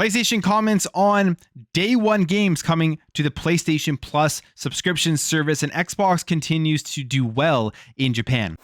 PlayStation comments on day one games coming to the PlayStation Plus subscription service, and Xbox continues to do well in Japan.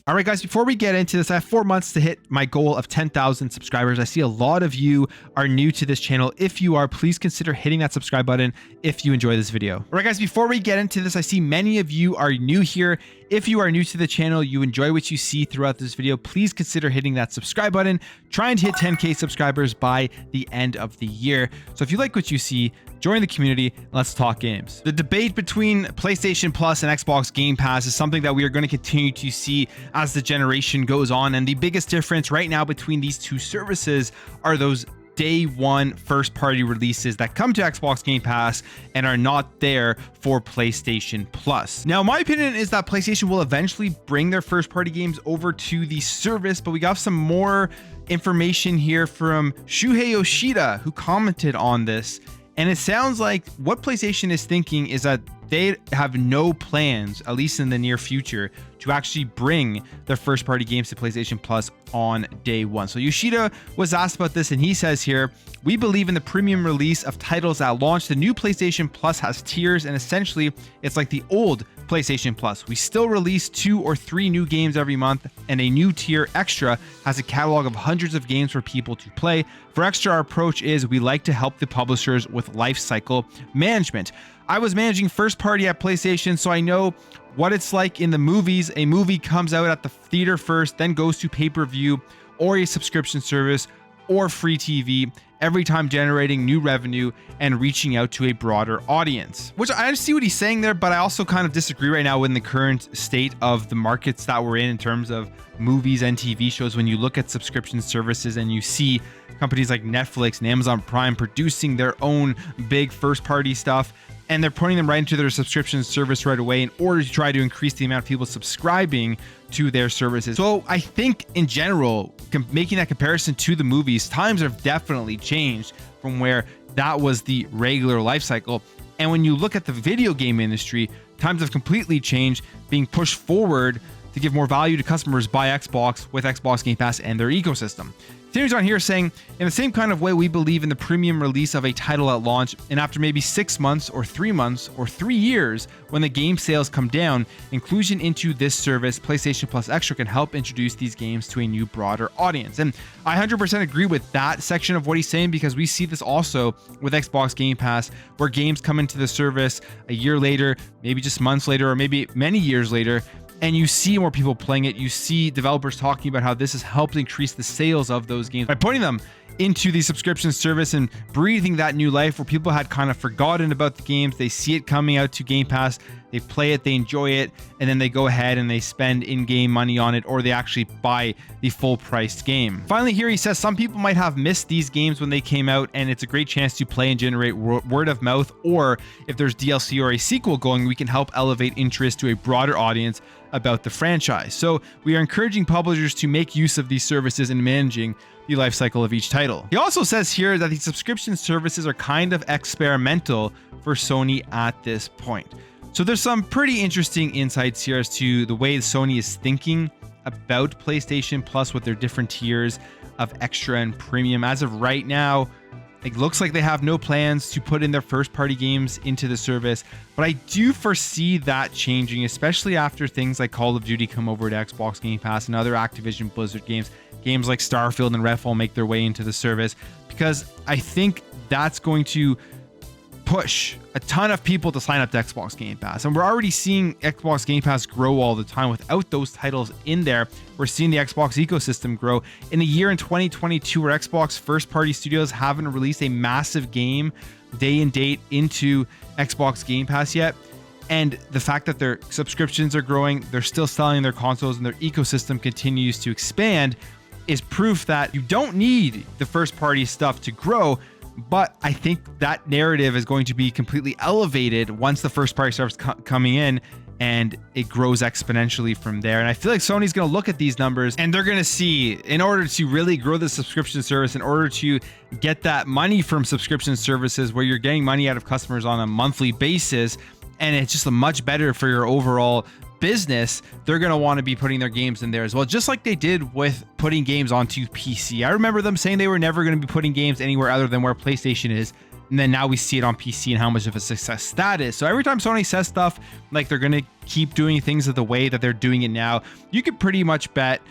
All right, guys, before we get into this, I have 4 months to hit my goal of 10,000 subscribers. I see a lot of you are new to this channel. If you are, please consider hitting that subscribe button if you enjoy this video. All right, guys, before we get into this, I see many of you are new here. If you are new to the channel, you enjoy what you see throughout this video, please consider hitting that subscribe button. Trying to hit 10K subscribers by the end of the year. So if you like what you see, join the community, and let's talk games. The debate between PlayStation Plus and Xbox Game Pass is something that we are going to continue to see as the generation goes on. And the biggest difference right now between these two services are those day one first party releases that come to Xbox Game Pass and are not there for PlayStation Plus. Now, my opinion is that PlayStation will eventually bring their first party games over to the service, but we got some more information here from Shuhei Yoshida, who commented on this. And it sounds like what PlayStation is thinking is that they have no plans, at least in the near future, to actually bring their first party games to PlayStation Plus on day one. So Yoshida was asked about this, and he says here, "We believe in the premium release of titles at launch. The new PlayStation Plus has tiers, and essentially it's like the old PlayStation Plus. We still release 2 or 3 new games every month, and a new tier Extra has a catalog of hundreds of games for people to play. For Extra, our approach is we like to help the publishers with life cycle management. I was managing first party at PlayStation, so I know what it's like in the movies. A movie comes out at the theater first, then goes to pay-per-view or a subscription service or free TV, every time generating new revenue and reaching out to a broader audience." Which I see what he's saying there, but I also kind of disagree right now in the current state of the markets that we're in terms of movies and TV shows. When you look at subscription services and you see companies like Netflix and Amazon Prime producing their own big first party stuff, and they're putting them right into their subscription service right away in order to try to increase the amount of people subscribing to their services. So I think in general, making that comparison to the movies, times have definitely changed from where that was the regular life cycle. And when you look at the video game industry, times have completely changed, being pushed forward to give more value to customers by Xbox with Xbox Game Pass and their ecosystem. Continues on here saying, "In the same kind of way, we believe in the premium release of a title at launch, and after maybe 6 months or 3 months or 3 years, when the game sales come down, inclusion into this service, PlayStation Plus Extra, can help introduce these games to a new, broader audience." And I 100% agree with that section of what he's saying, because we see this also with Xbox Game Pass, where games come into the service a year later, maybe just months later, or maybe many years later, and you see more people playing it. You see developers talking about how this has helped increase the sales of those games by putting them into the subscription service and breathing that new life where people had kind of forgotten about the games. They see it coming out to Game Pass, they play it, they enjoy it, and then they go ahead and they spend in-game money on it, or they actually buy the full-priced game. Finally, here he says some people might have missed these games when they came out, and it's a great chance to play and generate word of mouth, or if there's DLC or a sequel going, we can help elevate interest to a broader audience about the franchise. So we are encouraging publishers to make use of these services in managing the life cycle of each title. He also says here that the subscription services are kind of experimental for Sony at this point. So there's some pretty interesting insights here as to the way Sony is thinking about PlayStation Plus with their different tiers of Extra and Premium. As of right now, it looks like they have no plans to put in their first party games into the service, but I do foresee that changing, especially after things like Call of Duty come over to Xbox Game Pass and other Activision Blizzard games. Games like Starfield and Redfall make their way into the service, because I think that's going to push a ton of people to sign up to Xbox Game Pass. And we're already seeing Xbox Game Pass grow all the time without those titles in there. We're seeing the Xbox ecosystem grow. In a year in 2022 where Xbox first party studios haven't released a massive game day and date into Xbox Game Pass yet, and the fact that their subscriptions are growing, they're still selling their consoles, and their ecosystem continues to expand, is proof that you don't need the first party stuff to grow. But I think that narrative is going to be completely elevated once the first party starts coming in, and it grows exponentially from there. And I feel like Sony's going to look at these numbers, and they're going to see, in order to really grow the subscription service, in order to get that money from subscription services where you're getting money out of customers on a monthly basis, and it's just much better for your overall business, they're going to want to be putting their games in there as well, just like they did with putting games onto PC. I remember them saying they were never going to be putting games anywhere other than where PlayStation is. And then now we see it on PC and how much of a success that is. So every time Sony says stuff like they're going to keep doing things the way that they're doing it now, you could pretty much bet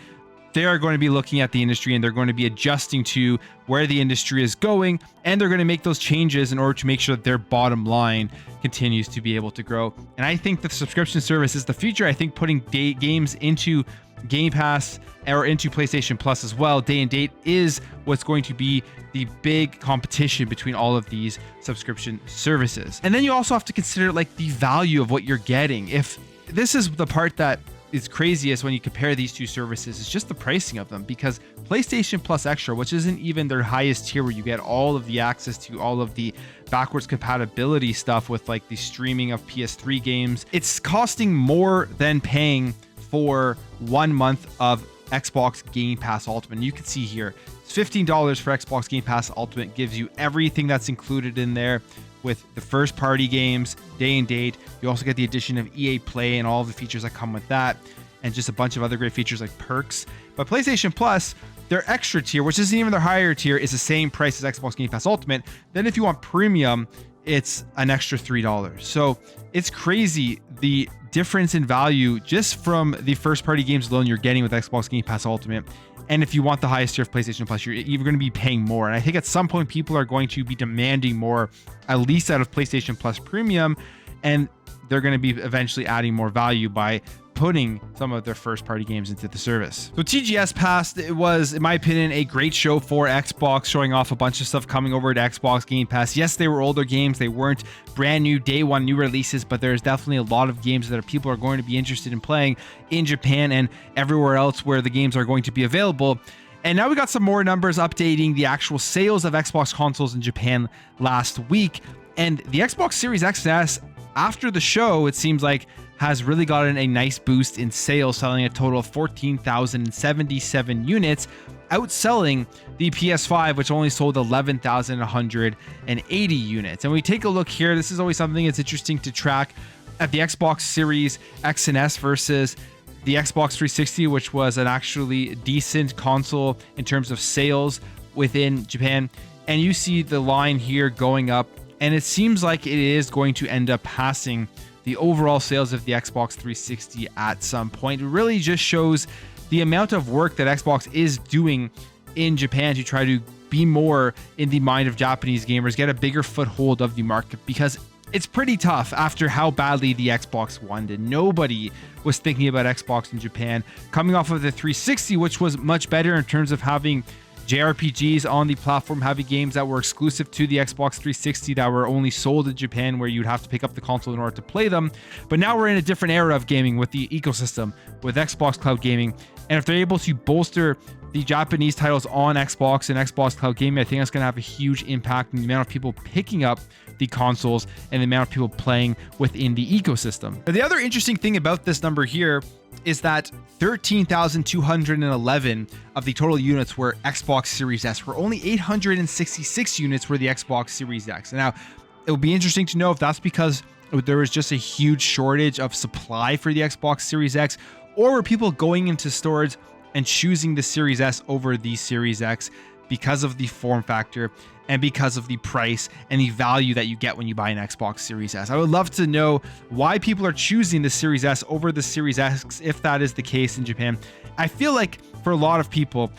they are going to be looking at the industry and they're going to be adjusting to where the industry is going, and they're going to make those changes in order to make sure that their bottom line continues to be able to grow. And I think the subscription service is the future. I think putting games into Game Pass or into PlayStation Plus as well, day and date, is what's going to be the big competition between all of these subscription services. And then you also have to consider like the value of what you're getting. If this is the part that is craziest when you compare these two services, is just the pricing of them, because PlayStation Plus Extra, which isn't even their highest tier where you get all of the access to all of the backwards compatibility stuff with like the streaming of PS3 games, it's costing more than paying for 1 month of Xbox Game Pass Ultimate. And you can see here, it's $15 for Xbox Game Pass Ultimate, gives you everything that's included in there with the first party games, day and date. You also get the addition of EA Play and all of the features that come with that, and just a bunch of other great features like perks. But PlayStation Plus, their extra tier, which isn't even their higher tier, is the same price as Xbox Game Pass Ultimate. Then if you want premium, it's an extra $3. So it's crazy the difference in value just from the first party games alone you're getting with Xbox Game Pass Ultimate. And if you want the highest tier of PlayStation Plus, you're going to be paying more. And I think at some point people are going to be demanding more, at least out of PlayStation Plus Premium, and they're going to be eventually adding more value by putting some of their first party games into the service. So TGS passed. It was, in my opinion, a great show for Xbox, showing off a bunch of stuff coming over to Xbox Game Pass. Yes, they were older games. They weren't brand new day one new releases, but there's definitely a lot of games that people are going to be interested in playing in Japan and everywhere else where the games are going to be available. And now we got some more numbers updating the actual sales of Xbox consoles in Japan last week. And the Xbox Series X and S, after the show, it seems like, has really gotten a nice boost in sales, selling a total of 14,077 units, outselling the PS5, which only sold 11,180 units. And we take a look here. This is always something that's interesting to track at the Xbox Series X and S versus the Xbox 360, which was an actually decent console in terms of sales within Japan. And you see the line here going up, and it seems like it is going to end up passing the overall sales of the Xbox 360 at some point. It really just shows the amount of work that Xbox is doing in Japan to try to be more in the mind of Japanese gamers, get a bigger foothold of the market, because it's pretty tough after how badly the Xbox One did. Nobody was thinking about Xbox in Japan, coming off of the 360, which was much better in terms of having JRPGs on the platform, having games that were exclusive to the Xbox 360 that were only sold in Japan, where you'd have to pick up the console in order to play them. But now we're in a different era of gaming with the ecosystem, with Xbox Cloud Gaming. And if they're able to bolster the Japanese titles on Xbox and Xbox Cloud Gaming, I think that's going to have a huge impact on the amount of people picking up the consoles and the amount of people playing within the ecosystem. Now, the other interesting thing about this number here is that 13,211 of the total units were Xbox Series S, where only 866 units were the Xbox Series X. Now, it would be interesting to know if that's because there was just a huge shortage of supply for the Xbox Series X, or were people going into stores and choosing the Series S over the Series X because of the form factor and because of the price and the value that you get when you buy an Xbox Series S. I would love to know why people are choosing the Series S over the Series X, if that is the case in Japan. I feel like for a lot of people,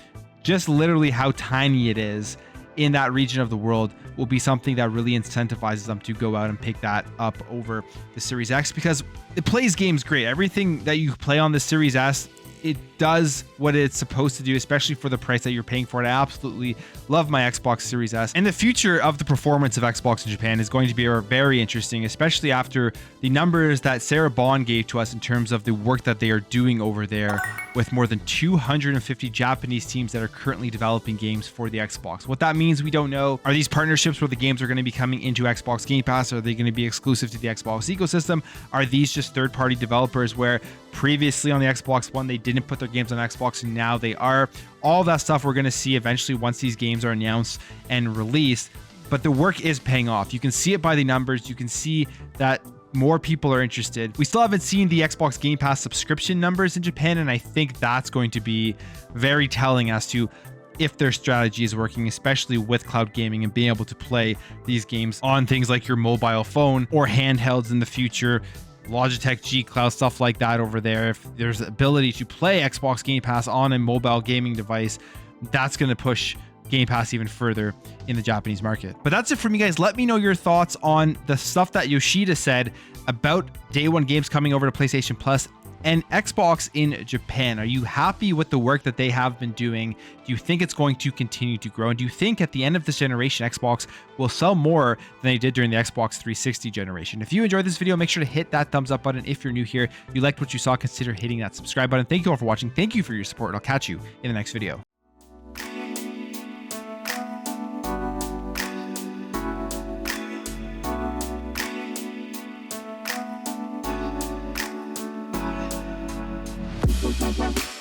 just literally how tiny it is in that region of the world will be something that really incentivizes them to go out and pick that up over the Series X, because it plays games great. Everything that you play on the Series S, it does what it's supposed to do, especially for the price that you're paying for it. I absolutely love my Xbox Series S. And the future of the performance of Xbox in Japan is going to be very interesting, especially after the numbers that Sarah Bond gave to us in terms of the work that they are doing over there, with more than 250 Japanese teams that are currently developing games for the Xbox. What that means, we don't know. Are these partnerships where the games are going to be coming into Xbox Game Pass? Are they going to be exclusive to the Xbox ecosystem? Are these just third-party developers where previously on the Xbox One they didn't put their games on Xbox and now they are? All that stuff we're going to see eventually once these games are announced and released. But the work is paying off. You can see it by the numbers. You can see that more people are interested. We still haven't seen the Xbox Game Pass subscription numbers in Japan, and I think that's going to be very telling as to if their strategy is working, especially with cloud gaming and being able to play these games on things like your mobile phone or handhelds in the future. Logitech G Cloud, stuff like that over there. If there's ability to play Xbox Game Pass on a mobile gaming device, that's going to push Game Pass even further in the Japanese market. But that's it from you guys. Let me know your thoughts on the stuff that Yoshida said about day one games coming over to PlayStation Plus and Xbox in Japan. Are you happy with the work that they have been doing? Do you think it's going to continue to grow? And do you think at the end of this generation, Xbox will sell more than they did during the Xbox 360 generation? If you enjoyed this video, make sure to hit that thumbs up button. If you're new here, you liked what you saw, consider hitting that subscribe button. Thank you all for watching. Thank you for your support, and I'll catch you in the next video. Bye.